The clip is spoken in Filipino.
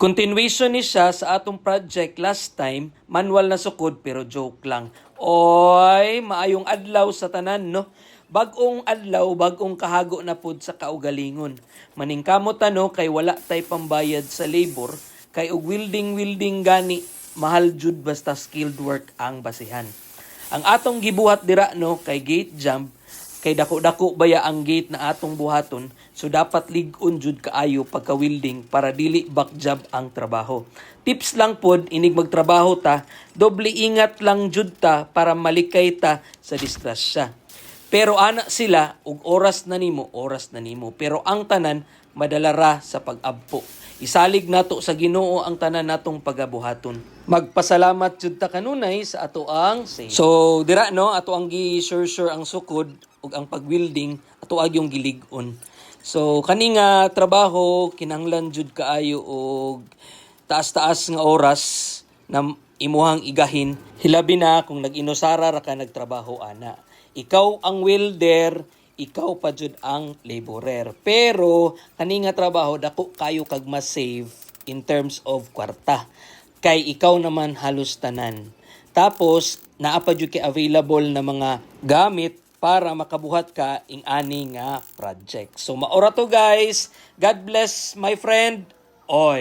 Continuation ni siya sa atong project last time, manual na sukod pero joke lang. Oy, maayong adlaw sa tanan, no? Bagong adlaw, bagong kahago na pud sa kaugalingon. Maningkamot no kay wala tay pambayad sa labor, kay og welding gani, mahal jud basta skilled work ang basihan. Ang atong gibuhat dira no kay gate jump, kay dako-dako baya ang gate na atong buhaton, so dapat lig-on jud kaayo pagka-welding para dili back job ang trabaho. Tips lang pod, inig magtrabaho ta, doble ingat lang jud ta para malikay ta sa disgrasya. Pero ana sila, ug oras na nimo, pero ang tanan madala ra sa pag-abpo. Isalig nato sa Ginoo ang tanan natong pagabuhaton. Magpasalamat jud ta kanunay sa ato ang Savior. So dira no, ato ang gi-sure ang sukod ug ang pag-welding, ato ag yung gilig-on. So kani nga trabaho kinahanglan jud kaayo og taas-taas nga oras na imuhang igahin. Hilabi na kung nag-inusara ra ka nagtrabaho ana. Ikaw ang welder, ikaw pa jud ang laborer. Pero kani nga trabaho dako kayo kag ma-save in terms of kwarta. Kay ikaw naman halos tanan. Tapos naa pa jud kay available na mga gamit para makabuhat ka ing ani nga project. So maora to guys. God bless my friend. Oy.